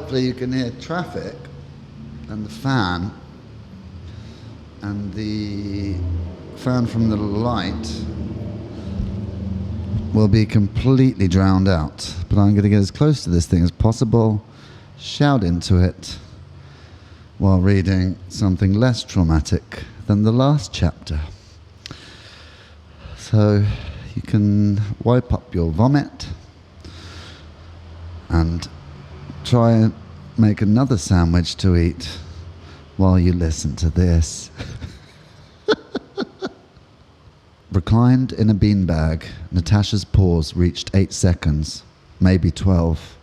hopefully you can hear traffic and the fan, and the fan from the light will be completely drowned out. But I'm going to get as close to this thing as possible, shout into it, while reading something less traumatic than the last chapter. So you can wipe up your vomit and try and make another sandwich to eat while you listen to this. Reclined in a beanbag, Natasha's pause reached 8 seconds, maybe 12.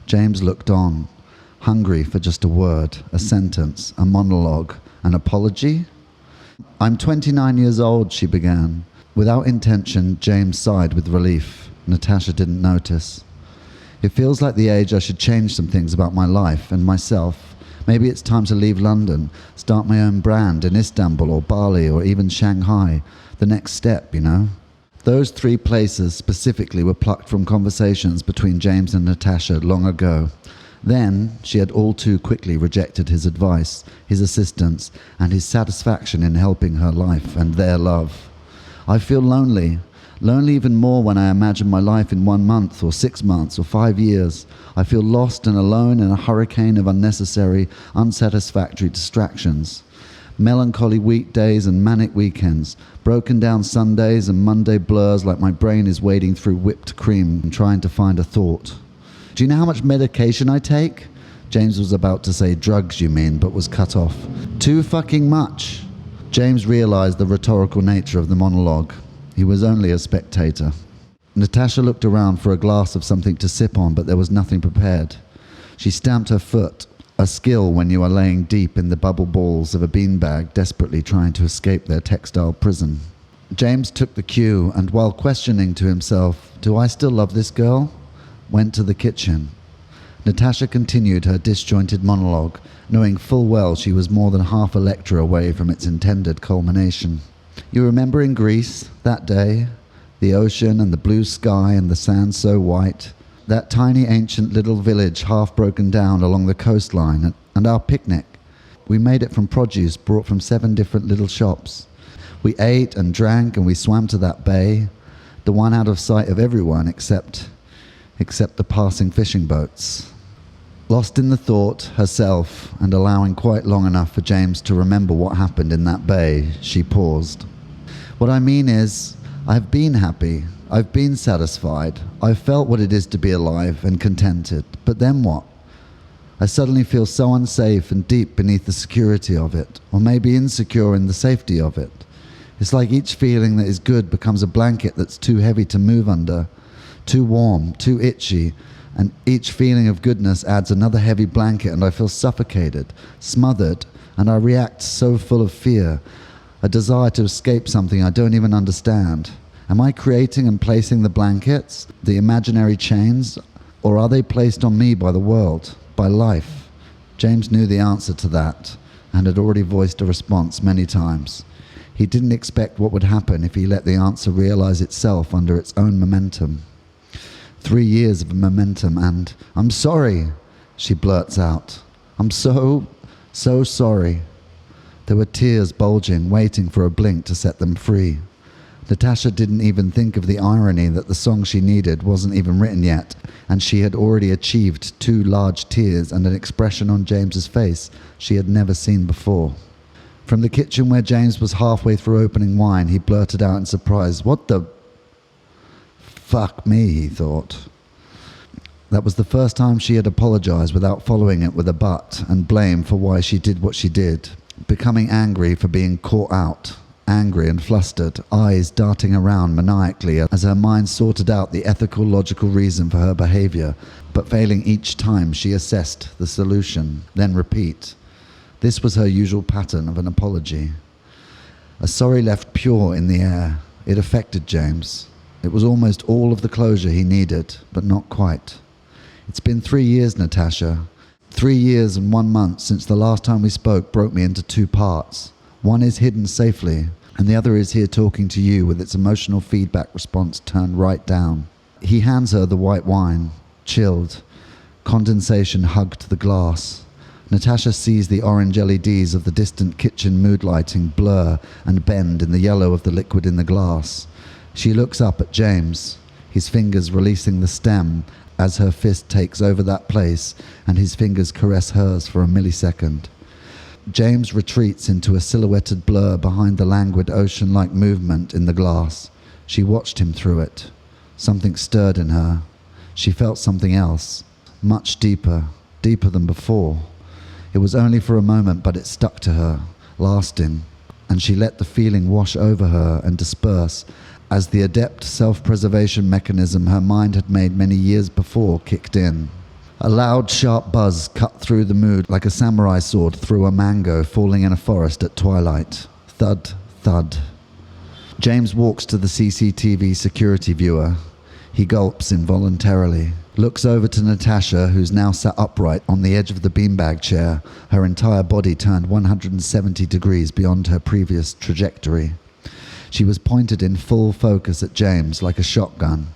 James looked on, hungry for just a word, a sentence, a monologue, an apology. "I'm 29 years old," she began. Without intention, James sighed with relief. Natasha didn't notice. "It feels like the age I should change some things about my life and myself. Maybe it's time to leave London, start my own brand in Istanbul or Bali or even Shanghai. The next step, you know." Those 3 places specifically were plucked from conversations between James and Natasha long ago. Then she had all too quickly rejected his advice, his assistance, and his satisfaction in helping her life and their love. "I feel lonely even more when I imagine my life in 1 month or 6 months or 5 years. I feel lost and alone in a hurricane of unnecessary, unsatisfactory distractions. Melancholy weekdays and manic weekends, broken down Sundays and Monday blurs like my brain is wading through whipped cream and trying to find a thought. Do you know how much medication I take?" James was about to say drugs, you mean, but was cut off. "Too fucking much." James realized the rhetorical nature of the monologue. He was only a spectator. Natasha looked around for a glass of something to sip on, but there was nothing prepared. She stamped her foot, a skill when you are laying deep in the bubble balls of a beanbag, desperately trying to escape their textile prison. James took the cue, and while questioning to himself, "Do I still love this girl?" went to the kitchen. Natasha continued her disjointed monologue, knowing full well she was more than half a lecture away from its intended culmination. "You remember in Greece, that day, the ocean and the blue sky and the sand so white, that tiny ancient little village half broken down along the coastline, and our picnic. We made it from produce brought from 7 different little shops. We ate and drank and we swam to that bay, the one out of sight of everyone except the passing fishing boats." Lost in the thought herself and allowing quite long enough for James to remember what happened in that bay, she paused. "What I mean is, I've been happy. I've been satisfied. I've felt what it is to be alive and contented. But then what? I suddenly feel so unsafe and deep beneath the security of it, or maybe insecure in the safety of it. It's like each feeling that is good becomes a blanket that's too heavy to move under, too warm, too itchy, and each feeling of goodness adds another heavy blanket, and I feel suffocated, smothered, and I react so full of fear, a desire to escape something I don't even understand. Am I creating and placing the blankets, the imaginary chains, or are they placed on me by the world, by life?" James knew the answer to that, and had already voiced a response many times. He didn't expect what would happen if he let the answer realize itself under its own momentum. 3 years of momentum, and "I'm sorry," she blurts out. "I'm so sorry." There were tears bulging, waiting for a blink to set them free. Natasha didn't even think of the irony that the song she needed wasn't even written yet, and she had already achieved 2 large tears and an expression on James's face she had never seen before. From the kitchen where James was halfway through opening wine, he blurted out in surprise, "What the... fuck me," he thought. That was the first time she had apologized without following it with a but and blame for why she did what she did, becoming angry for being caught out, angry and flustered, eyes darting around maniacally as her mind sorted out the ethical, logical reason for her behavior, but failing each time she assessed the solution, then repeat. This was her usual pattern of an apology. A sorry left pure in the air. It affected James. It was almost all of the closure he needed, but not quite. "It's been 3 years, Natasha. 3 years and 1 month since the last time we spoke broke me into 2 parts. One is hidden safely, and the other is here talking to you with its emotional feedback response turned right down." He hands her the white wine, chilled, Condensation hugged the glass. Natasha sees the orange LEDs of the distant kitchen mood lighting blur and bend in the yellow of the liquid in the glass. She looks up at James, his fingers releasing the stem as her fist takes over that place and his fingers caress hers for a millisecond. James retreats into a silhouetted blur behind the languid ocean-like movement in the glass. She watched him through it. Something stirred in her. She felt something else, much deeper, deeper than before. It was only for a moment, but it stuck to her, lasting, and she let the feeling wash over her and disperse as the adept self-preservation mechanism her mind had made many years before kicked in. A loud, sharp buzz cut through the mood like a samurai sword through a mango falling in a forest at twilight. Thud, thud. James walks to the CCTV security viewer. He gulps involuntarily, looks over to Natasha, who's now sat upright on the edge of the beanbag chair, her entire body turned 170 degrees beyond her previous trajectory. She was pointed in full focus at James like a shotgun.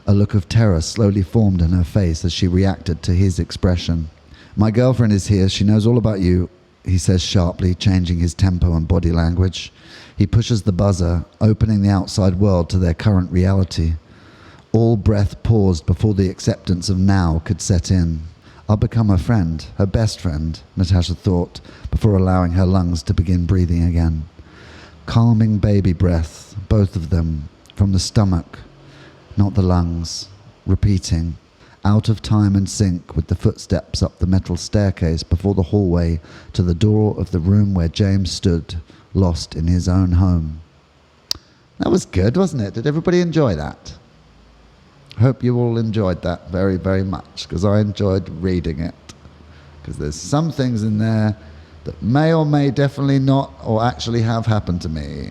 A look of terror slowly formed in her face as she reacted to his expression. "My girlfriend is here. She knows all about you," he says sharply, changing his tempo and body language. He pushes the buzzer, opening the outside world to their current reality. All breath paused before the acceptance of now could set in. "I'll become her friend, her best friend," Natasha thought, before allowing her lungs to begin breathing again. Calming baby breath, both of them, from the stomach, not the lungs, repeating, out of time and sync with the footsteps up the metal staircase before the hallway to the door of the room where James stood, lost in his own home. That was good, wasn't it? Did everybody enjoy that? Hope you all enjoyed that very, very much, because I enjoyed reading it. Because there's some things in there that may or may definitely not or actually have happened to me.